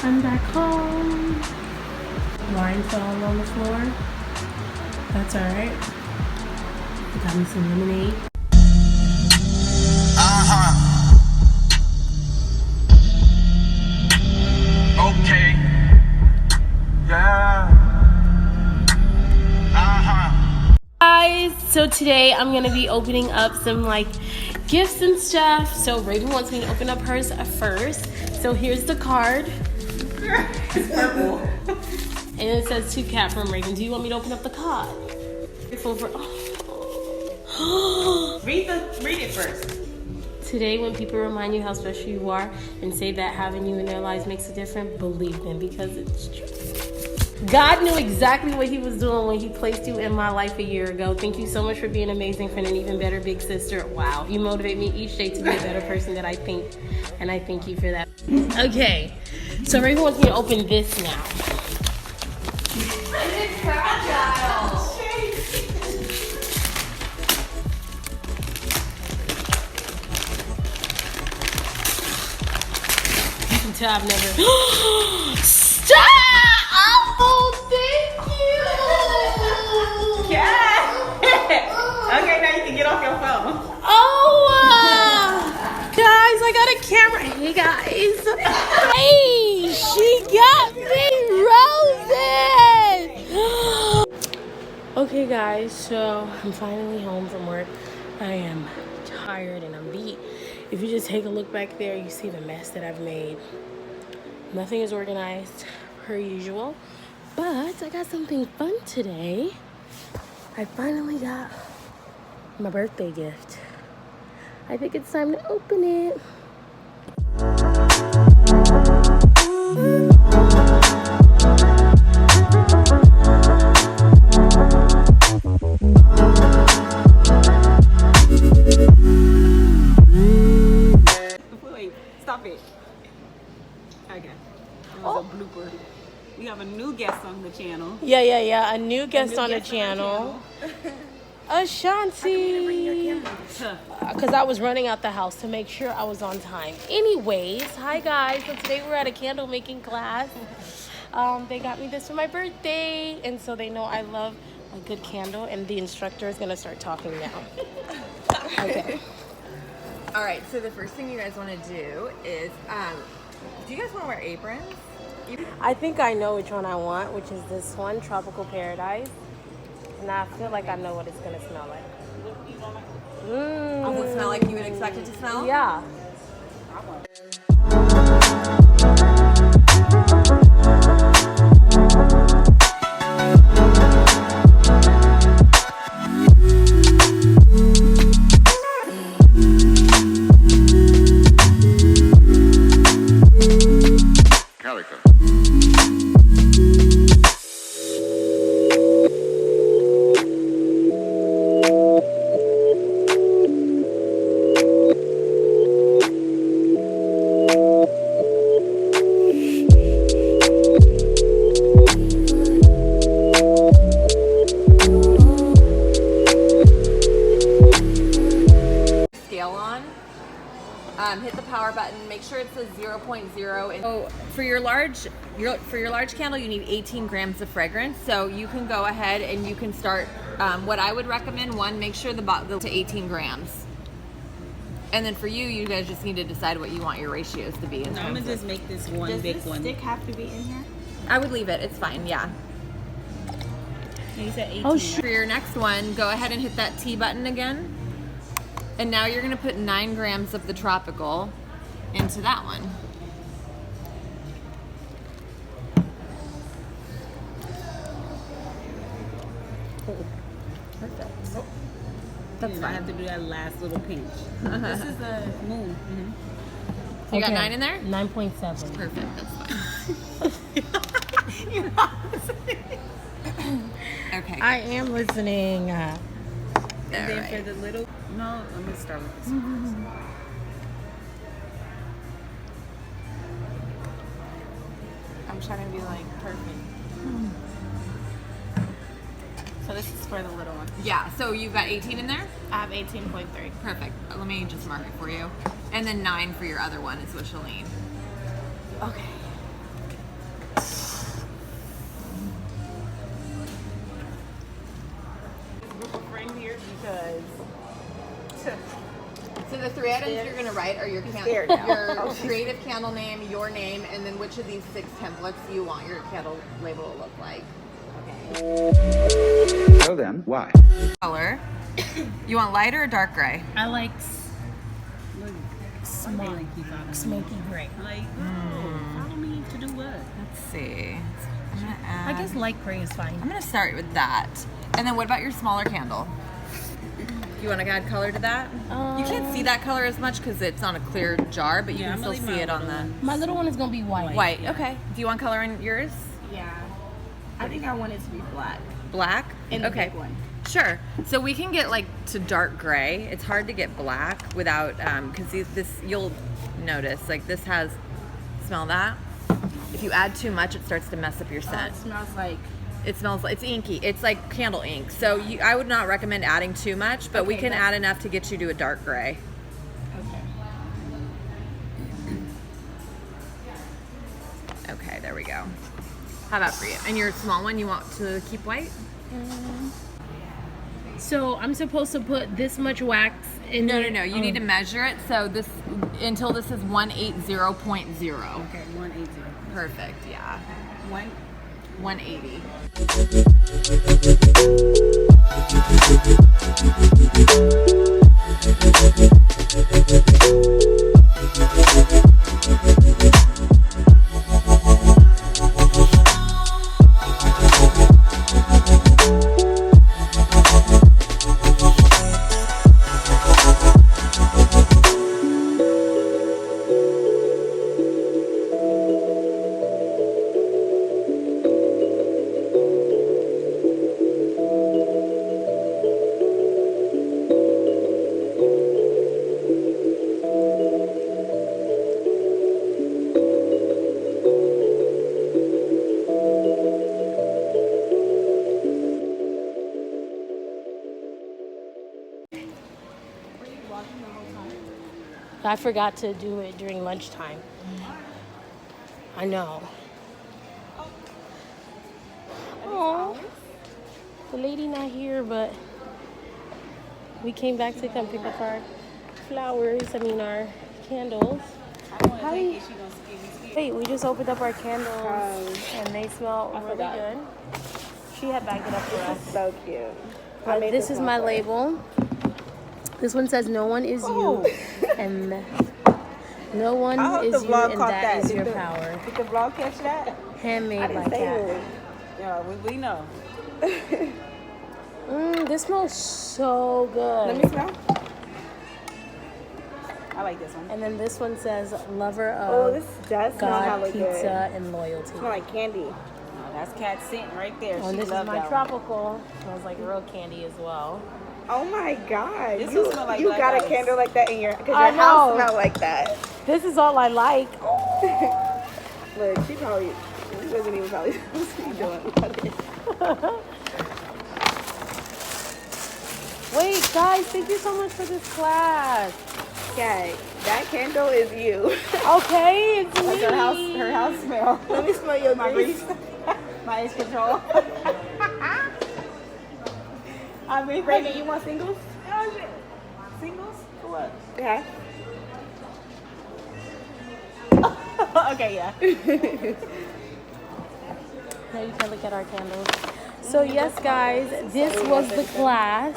I'm back home. Wine fell on the floor. That's alright. Got me some lemonade. Okay. Yeah. Guys, so today I'm gonna be opening up some like gifts and stuff. So Raven wants me to open up hers first. So here's the card. It's purple. And it says to Cat from Raven. Do you want me to open up the card? Read it first. Today, when people remind you how special you are and say that having you in their lives makes a difference, believe them because it's true. God knew exactly what he was doing when he placed you in my life a year ago. Thank you so much for being amazing, for an even better big sister. Wow, you motivate me each day to be a better person that I think, and I thank you for that. Okay, so Raven wants me to open this now. It's fragile. You can tell I've never... Stop! Oh, thank you! Yeah. Okay, now you can get off your phone. Oh, guys, I got a camera. Hey, guys. Hey, she got me roses. Okay, guys, so I'm finally home from work. I am tired and I'm beat. If you just take a look back there, you see the mess that I've made. Nothing is organized per usual, but I got something fun today. I finally got my birthday gift. I think it's time to open it. Wait, stop it. Okay. That was a blooper. We have a new guest on the channel. Yeah. A new guest on the channel. Ashanti. Because I was running out the house to make sure I was on time. Anyways, hi guys. So today we're at a candle making class. They got me this for my birthday. And so they know I love a good candle. And the instructor is going to start talking now. Okay. All right, so the first thing you guys want to do is, do you guys want to wear aprons? I think I know which one I want, which is this one, Tropical Paradise. And I feel like I know what it's going to smell like. Does it smell like you would expect it to smell? Yeah. Calico. Scale on. Hit the power button. Make sure it says 0.0. And so for your large candle, you need 18 grams of fragrance. So you can go ahead and you can start. What I would recommend: one, make sure the bottle to 18 grams. And then for you guys just need to decide what you want your ratios to be. I'm gonna just make this one Does big this one. stick have to be in here? I would leave it. It's fine. Yeah. You said 18. Oh, For your next one, go ahead and hit that T button again. And now you're going to put 9 grams of the tropical into that one. Perfect. That's fine. I have to do that last little pinch. This is the moon. You got 9 in there? 9.7. Perfect. That's fine. Okay. I am listening. And then for the little... No, I'm going to start with this one. I'm trying to be like perfect. So this is for the little one. Yeah, so you've got 18 in there? I have 18.3. Perfect. Let me just mark it for you. And then 9 for your other one is what you'll need. Okay. three items you're gonna write are your scared now. your creative candle name, your name, and then which of these 6 templates you want your candle label to look like. So then, why? Color. You want lighter or dark gray? I like smoky gray. Like, follow me to do what? Let's see. I guess light gray is fine. I'm gonna start with that. And then what about your smaller candle? You want to add color to that? You can't see that color as much because it's on a clear jar, but you can still see it on the My little one is gonna be white. white. Okay. Do you want color in yours? Yeah. I think I want it to be black. Black? In the Okay. big one. Sure. So we can get like to dark gray. It's hard to get black without because this you'll notice like this has smell that. If you add too much, it starts to mess up your scent. It smells like. It smells like it's inky. It's like candle ink. So I would not recommend adding too much, but we can add enough to get you to a dark gray. Okay, there we go. How about for you? And your small one, you want to keep white? So I'm supposed to put this much wax in No. there? You need to measure it. So this until this is 180.0. Okay, 180. Perfect. Yeah. 180. I forgot to do it during lunchtime. I know. Oh, the lady not here, but we came back to come pick up our flowers. I mean our candles. Hi. Wait, we just opened up our candles and they smell really good. She had bagged it up for us. So cute. But this is my label. This one says "No one is you," and no one is you, and that is your power. Did the vlog catch that? Handmade by Kat. Yeah, we know. This smells so good. Let me smell. I like this one. And then this one says "Lover Oh, of this does smell God, hella Pizza, good. and Loyalty." Smell like candy. Oh, that's Kat scent right there. Oh, and She this is loved my that one. tropical. Smells like real candy as well. Oh my God! This you will smell like you black got ice. a candle like that in your because I your house know. smell like that. This is all I like. Look, she wasn't even probably supposed to be doing it. Wait, guys, thank you so much for this class. Okay, that candle is you. Okay, it's Like me. her house smell. Let me smell your grease. My ace control. I mean, Brandon, you want singles? Oh shit. Singles? For what? Okay. Okay, yeah. Now you can look at our candles. So yes, guys, this was the class.